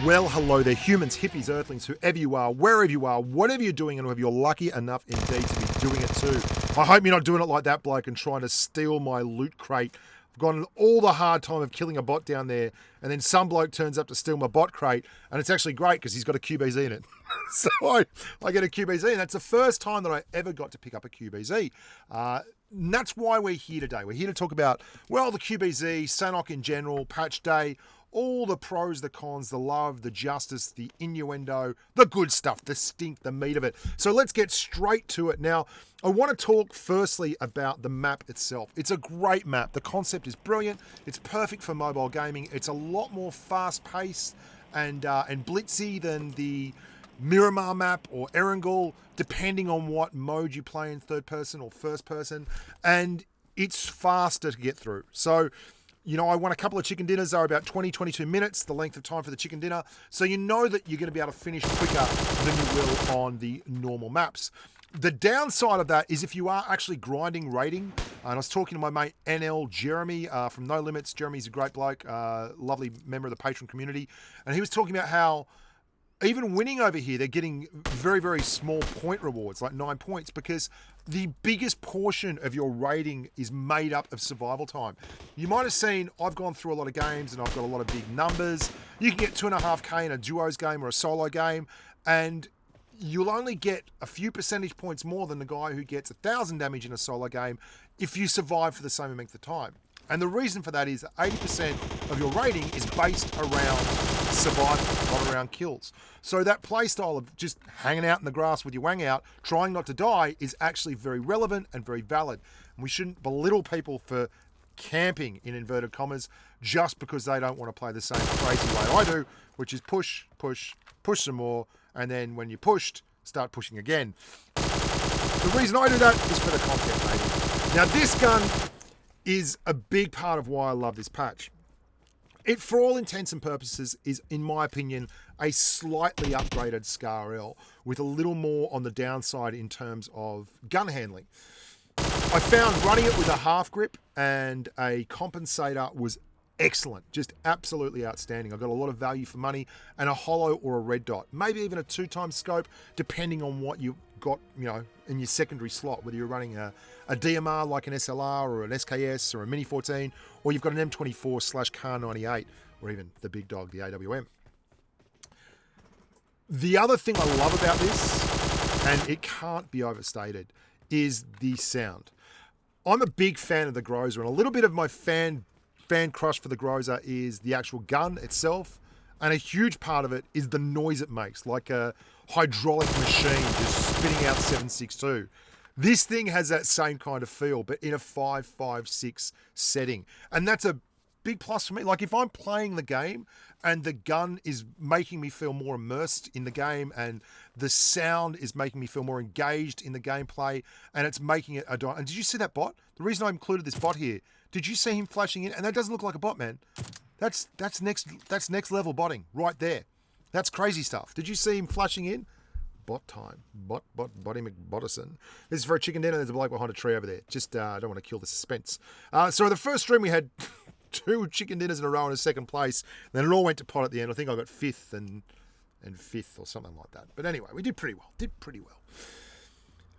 Well, hello there, humans, hippies, earthlings, whoever you are, wherever you are, whatever you're doing, and whoever you're lucky enough indeed to be doing it too. I hope you're not doing it like that bloke and trying to steal my loot crate. I've gone all the hard time of killing a bot down there, and then some bloke turns up to steal my bot crate, and it's actually great because he's got a QBZ in it. So I get a QBZ, and that's the first time that I ever got to pick up a QBZ. And that's why we're here today. We're here to talk about, well, the QBZ, Sanhok in general, patch day, all the pros, the cons, the love, the justice, the innuendo, the good stuff, the stink, the meat of it. So let's get straight to it. Now, I want to talk firstly about the map itself. It's a great map. The concept is brilliant. It's perfect for mobile gaming. It's a lot more fast-paced and blitzy than the Miramar map or Erangel, depending on what mode you play in, third person or first person. And it's faster to get through. So, you know, I won a couple of chicken dinners. They were about 20, 22 minutes, the length of time for the chicken dinner. So you know that you're going to be able to finish quicker than you will on the normal maps. The downside of that is if you are actually grinding rating, and I was talking to my mate NL Jeremy from No Limits. Jeremy's a great bloke, lovely member of the Patreon community. And he was talking about how even winning over here, they're getting very, very small point rewards, like 9 points, because the biggest portion of your rating is made up of survival time. You might have seen, I've gone through a lot of games and I've got a lot of big numbers. You can get 2.5k in a duos game or a solo game, and you'll only get a few percentage points more than the guy who gets 1,000 damage in a solo game if you survive for the same amount of time. And the reason for that is that 80% of your rating is based around survival, not around kills. So that play style of just hanging out in the grass with your wang out, trying not to die, is actually very relevant and very valid. And we shouldn't belittle people for camping, in inverted commas, just because they don't want to play the same crazy way I do, which is push, push, push some more, and then when you're pushed, start pushing again. The reason I do that is for the content, maybe. Now, this gun is a big part of why I love this patch. It, for all intents and purposes, is, in my opinion, a slightly upgraded SCAR-L with a little more on the downside in terms of gun handling. I found running it with a half grip and a compensator was excellent, just absolutely outstanding. I got a lot of value for money and a hollow or a red dot, maybe even a 2x scope, depending on what you got, you know, in your secondary slot, whether you're running a DMR like an SLR or an SKS or a Mini 14, or you've got an M24/Kar98, or even the big dog, the AWM. The other thing I love about this, and it can't be overstated, is the sound. I'm a big fan of the Groza, and a little bit of my fan crush for the Groza is the actual gun itself, and a huge part of it is the noise it makes, like a hydraulic machine just spitting out 7.62. This thing has that same kind of feel, but in a 5.56 setting, and that's a big plus for me. Like, if I'm playing the game and the gun is making me feel more immersed in the game, and the sound is making me feel more engaged in the gameplay, and it's making it a... And did you see that bot? The reason I included this bot here, did you see him flashing in? And that doesn't look like a bot, man. That's next level botting right there. That's crazy stuff. Did you see him flashing in? Bot time. Botty McBottison. This is for a chicken dinner. There's a bloke behind a tree over there. Just, I don't want to kill the suspense. So the first stream we had 2 chicken dinners in a row in a second place. Then it all went to pot at the end. I think I got 5th and 5th or something like that. But anyway, we did pretty well.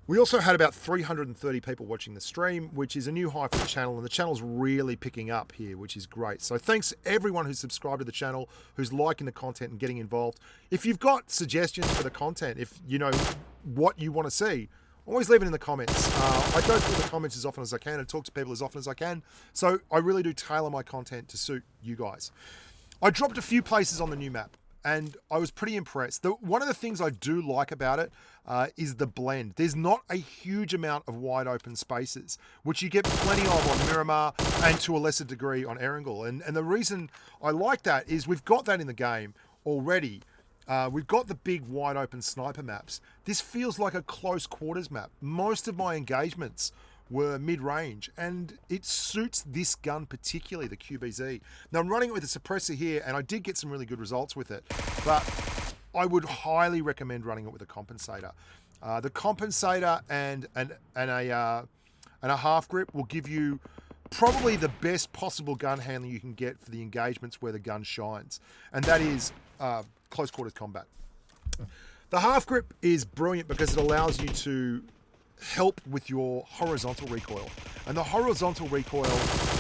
We also had about 330 people watching the stream, which is a new high for the channel, and the channel's really picking up here, which is great. So thanks everyone who's subscribed to the channel, who's liking the content and getting involved. If you've got suggestions for the content, if you know what you want to see, always leave it in the comments. I go through the comments as often as I can and talk to people as often as I can. So I really do tailor my content to suit you guys. I dropped a few places on the new map, and I was pretty impressed. One of the things I do like about it is the blend. There's not a huge amount of wide open spaces, which you get plenty of on Miramar and to a lesser degree on Erangel. And the reason I like that is we've got that in the game already. We've got the big wide open sniper maps. This feels like a close quarters map. Most of my engagements were mid-range, and it suits this gun particularly, the QBZ. Now, I'm running it with a suppressor here, and I did get some really good results with it, but I would highly recommend running it with a compensator. The compensator and a half grip will give you probably the best possible gun handling you can get for the engagements where the gun shines, and that is close quarters combat. The half grip is brilliant because it allows you to help with your horizontal recoil, and the horizontal recoil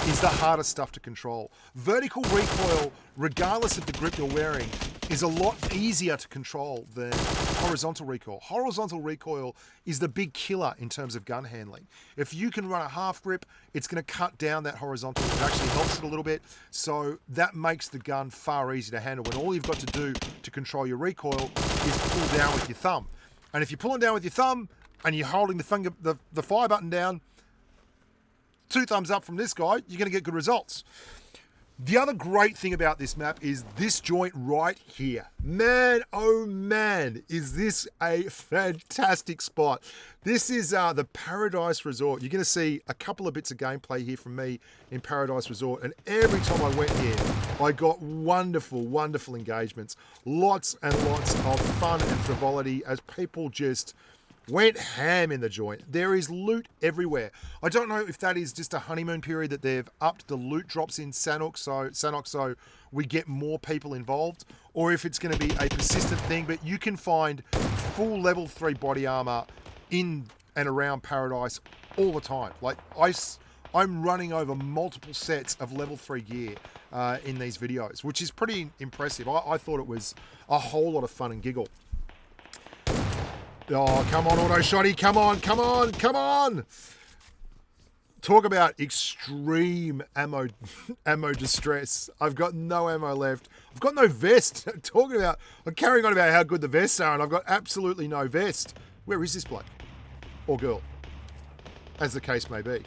is the hardest stuff to control. Vertical recoil, regardless of the grip you're wearing, is a lot easier to control than horizontal recoil. Horizontal recoil is the big killer in terms of gun handling. If you can run a half grip, it's going to cut down that horizontal. It actually helps it a little bit, so that makes the gun far easier to handle when all you've got to do to control your recoil is pull down with your thumb. And if you're pulling down with your thumb and you're holding the fire button down, 2 thumbs up from this guy, you're going to get good results. The other great thing about this map is this joint right here. Man, oh man, is this a fantastic spot. This is the Paradise Resort. You're going to see a couple of bits of gameplay here from me in Paradise Resort, and every time I went here, I got wonderful, wonderful engagements. Lots and lots of fun and frivolity as people just went ham in the joint. There is loot everywhere. I don't know if that is just a honeymoon period that they've upped the loot drops in Sanhok so we get more people involved, or if it's going to be a persistent thing, but you can find full level 3 body armor in and around Paradise all the time. Like I'm running over multiple sets of level 3 gear in these videos, which is pretty impressive. I thought it was a whole lot of fun and giggle. Oh, come on, auto shotty. Come on, come on, come on. Talk about extreme ammo distress. I've got no ammo left. I've got no vest. I'm carrying on about how good the vests are, and I've got absolutely no vest. Where is this bloke? Or girl? As the case may be.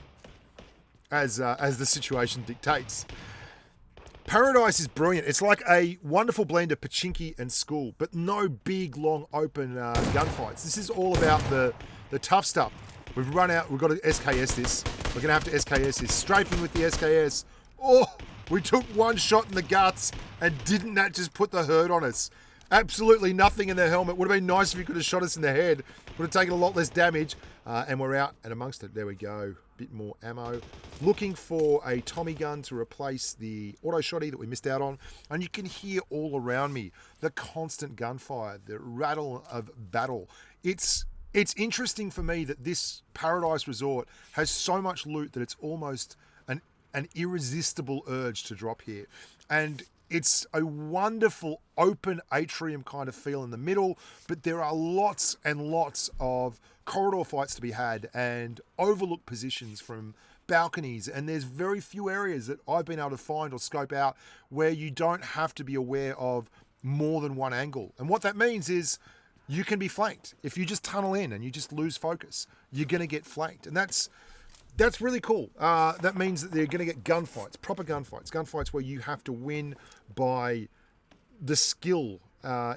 As the situation dictates. Paradise is brilliant. It's like a wonderful blend of Pachinki and school, but no big, long, open gunfights. This is all about the tough stuff. We've run out. We've got to SKS this. We're going to have to SKS this. Strafing with the SKS. Oh, we took one shot in the guts, and didn't that just put the hurt on us? Absolutely nothing in the helmet. Would have been nice if you could have shot us in the head. Would have taken a lot less damage. And we're out and amongst it. There we go. Bit more ammo. Looking for a Tommy gun to replace the auto shotty that we missed out on. And you can hear all around me the constant gunfire, the rattle of battle. It's interesting for me that this Paradise Resort has so much loot that it's almost an irresistible urge to drop here. And it's a wonderful open atrium kind of feel in the middle, but there are lots and lots of corridor fights to be had and overlook positions from balconies, and there's very few areas that I've been able to find or scope out where you don't have to be aware of more than one angle. And what that means is you can be flanked. If you just tunnel in and you just lose focus, you're going to get flanked. And that's really cool. That means that they're going to get gunfights, proper gunfights where you have to win by the skill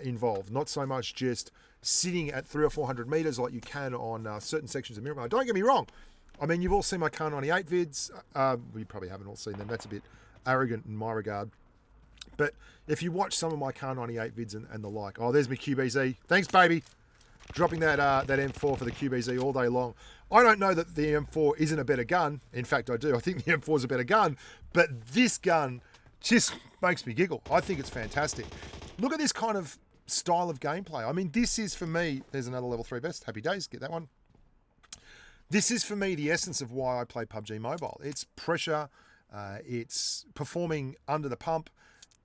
involved, not so much just sitting at 300 or 400 meters like you can on certain sections of Miramar. Don't get me wrong. I mean, you've all seen my Kar 98 vids. You probably haven't all seen them. That's a bit arrogant in my regard. But if you watch some of my Kar 98 vids and the like, oh, there's my QBZ. Thanks, baby. Dropping that M4 for the QBZ all day long. I don't know that the M4 isn't a better gun. In fact, I do. I think the M4 is a better gun. But this gun just makes me giggle. I think it's fantastic. Look at this kind of style of gameplay. I mean, this is for me, there's another level 3 vest. Happy days, get that one. This is for me the essence of why I play PUBG Mobile. It's pressure, it's performing under the pump,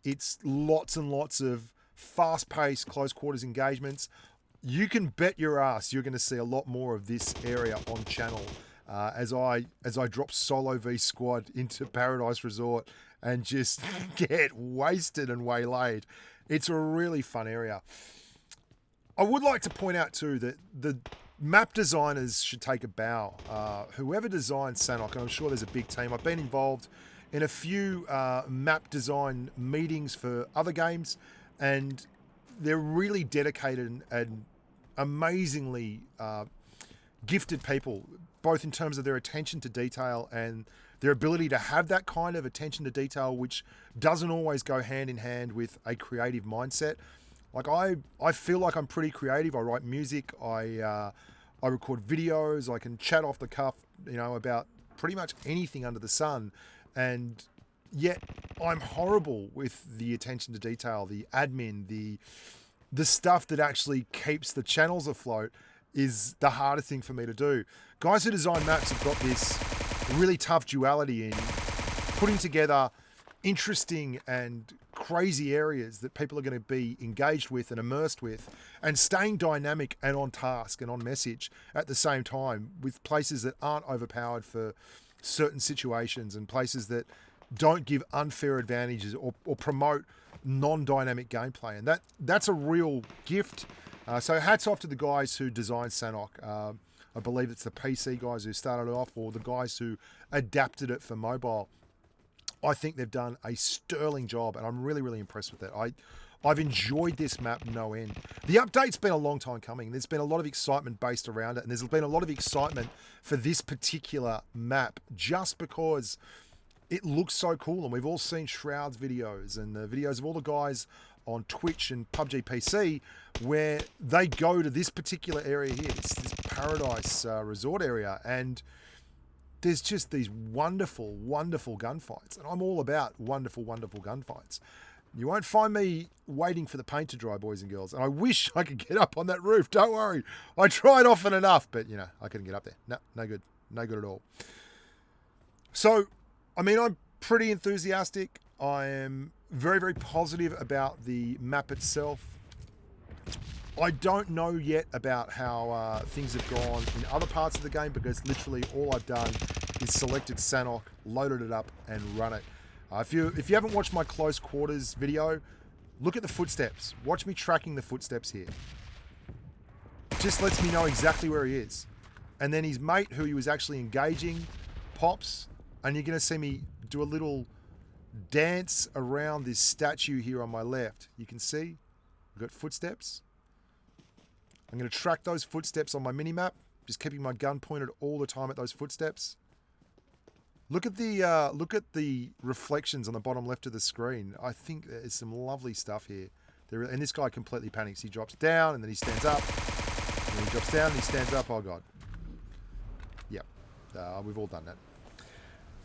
it's lots and lots of fast-paced close quarters engagements. You can bet your ass you're going to see a lot more of this area on channel as I drop solo v squad into Paradise Resort and just get wasted and waylaid. It's a really fun area. I would like to point out too that the map designers should take a bow. Whoever designed Sanhok, and I'm sure there's a big team. I've been involved in a few map design meetings for other games, and they're really dedicated and amazingly gifted people, both in terms of their attention to detail and their ability to have that kind of attention to detail, which doesn't always go hand in hand with a creative mindset. Like I feel like I'm pretty creative. I write music. I record videos. I can chat off the cuff, about pretty much anything under the sun. And yet I'm horrible with the attention to detail, the admin, the stuff that actually keeps the channels afloat is the hardest thing for me to do. Guys who design maps have got this really tough duality in putting together interesting and crazy areas that people are going to be engaged with and immersed with, and staying dynamic and on task and on message at the same time, with places that aren't overpowered for certain situations and places that don't give unfair advantages or promote non-dynamic gameplay. And that's a real gift. So hats off to the guys who designed Sanhok. I believe it's the PC guys who started it off, or the guys who adapted it for mobile. I think they've done a sterling job, and I'm really, really impressed with it. I've enjoyed this map no end. The update's been a long time coming. There's been a lot of excitement based around it, and there's been a lot of excitement for this particular map just because it looks so cool. And we've all seen Shroud's videos and the videos of all the guys on Twitch and PUBG PC where they go to this particular area here, this paradise resort area, and there's just these wonderful, wonderful gunfights. And I'm all about wonderful, wonderful gunfights. You won't find me waiting for the paint to dry, boys and girls. And I wish I could get up on that roof. Don't worry. I tried often enough, but, you know, I couldn't get up there. No good. No good at all. So, I mean, I'm pretty enthusiastic. I am very, very positive about the map itself. I don't know yet about how things have gone in other parts of the game, because literally all I've done is selected Sanhok, loaded it up, and run it. If you haven't watched my close quarters video, look at the footsteps. Watch me tracking the footsteps here. Just lets me know exactly where he is. And then his mate, who he was actually engaging, pops, and you're going to see me do a little dance around this statue here on my left. You can see we've got footsteps. I'm going to track those footsteps on my mini-map, just keeping my gun pointed all the time at those footsteps. Look at the reflections on the bottom left of the screen. I think there's some lovely stuff here. And this guy completely panics. He drops down and then he stands up. And then he drops down and he stands up. Oh, God. Yep. We've all done that.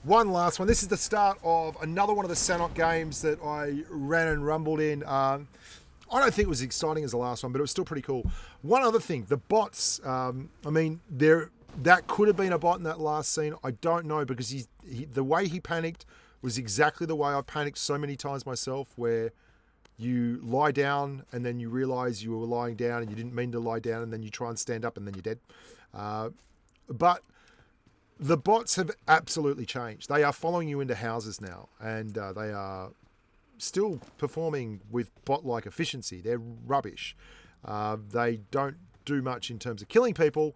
One last one. This is the start of another one of the Sanhok games that I ran and rumbled in. I don't think it was as exciting as the last one, but it was still pretty cool. One other thing, the bots. I mean, that could have been a bot in that last scene. I don't know, because the way he panicked was exactly the way I panicked so many times myself, where you lie down and then you realize you were lying down and you didn't mean to lie down, and then you try and stand up and then you're dead. But the bots have absolutely changed. They are following you into houses now, and they are still performing with bot-like efficiency. They're rubbish. They don't do much in terms of killing people,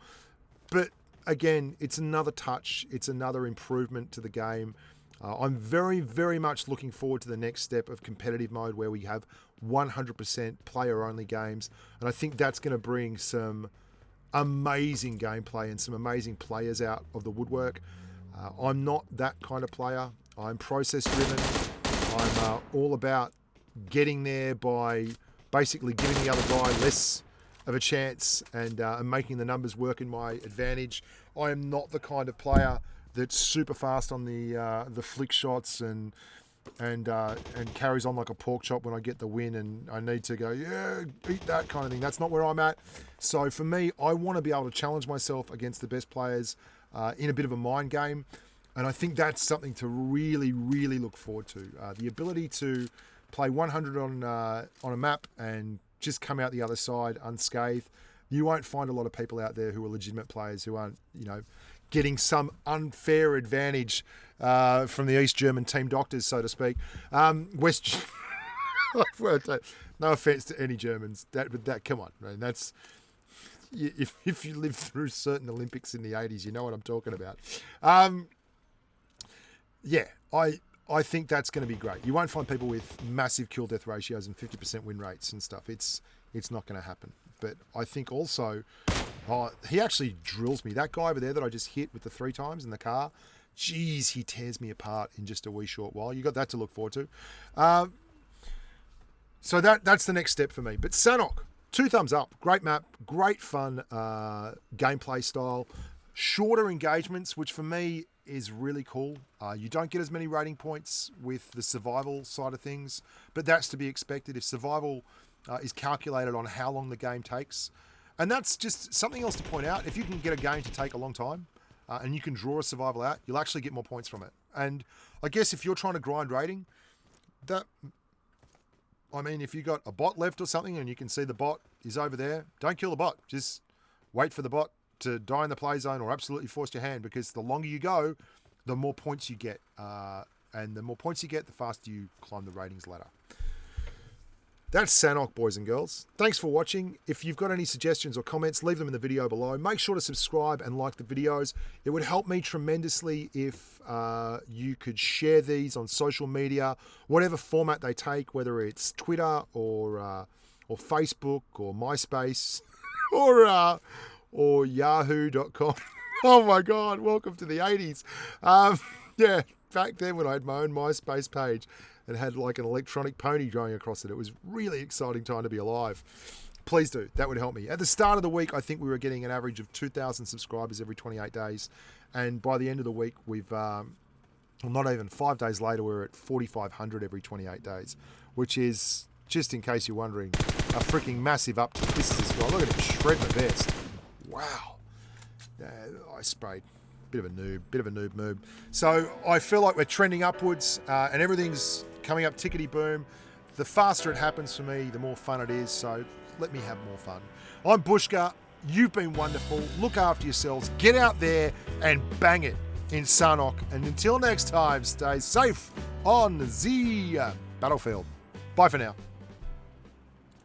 but again, it's another touch. It's another improvement to the game. I'm very, very much looking forward to the next step of competitive mode, where we have 100% player-only games, and I think that's going to bring some amazing gameplay and some amazing players out of the woodwork. I'm not that kind of player. I'm process-driven. I'm all about getting there by basically giving the other guy less of a chance and making the numbers work in my advantage. I am not the kind of player that's super fast on the flick shots and carries on like a pork chop when I get the win and I need to go, yeah, eat that kind of thing. That's not where I'm at. So for me, I want to be able to challenge myself against the best players in a bit of a mind game. And I think that's something to really, really look forward to. The ability to play 100 on a map and just come out the other side unscathed. You won't find a lot of people out there who are legitimate players who aren't, getting some unfair advantage from the East German team doctors, so to speak. West. No offense to any Germans, but come on, man. That's if you lived through certain Olympics in the 80s, you know what I'm talking about. Yeah, I think that's going to be great. You won't find people with massive kill death ratios and 50% win rates and stuff. It's not going to happen. But I think also, he actually drills me. That guy over there that I just hit with the 3 times in the car, geez, he tears me apart in just a wee short while. You got that to look forward to. So that's the next step for me. But Sanhok, 2 thumbs up. Great map, great fun gameplay style. shorter engagements, which for me is really cool. You don't get as many rating points with the survival side of things, but that's to be expected if survival is calculated on how long the game takes. And that's just something else to point out. If you can get a game to take a long time and you can draw a survival out, you'll actually get more points from it. And I guess if you're trying to grind rating, if you got a bot left or something and you can see the bot is over there, don't kill the bot. Just wait for the bot to die in the play zone or absolutely force your hand, because the longer you go, the more points you get. And the more points you get, the faster you climb the ratings ladder. That's Sanhok, boys and girls. Thanks for watching. If you've got any suggestions or comments, leave them in the video below. Make sure to subscribe and like the videos. It would help me tremendously if you could share these on social media, whatever format they take, whether it's Twitter or Facebook or MySpace or Yahoo.com. Oh my God, welcome to the 80s. Yeah, back then when I had my own MySpace page and had like an electronic pony going across it. It was really exciting time to be alive. Please do. That would help me. At the start of the week, I think we were getting an average of 2,000 subscribers every 28 days. And by the end of the week, we've, well, not even 5 days later, we're at 4,500 every 28 days, which is, just in case you're wondering, a freaking massive uptick. This is this guy. Look at him shredding the vest. Wow. I sprayed. Bit of a noob move. So I feel like we're trending upwards and everything's coming up tickety boom. The faster it happens for me, the more fun it is. So let me have more fun. I'm Bushka. You've been wonderful. Look after yourselves. Get out there and bang it in Sanhok. And until next time, stay safe on the battlefield. Bye for now.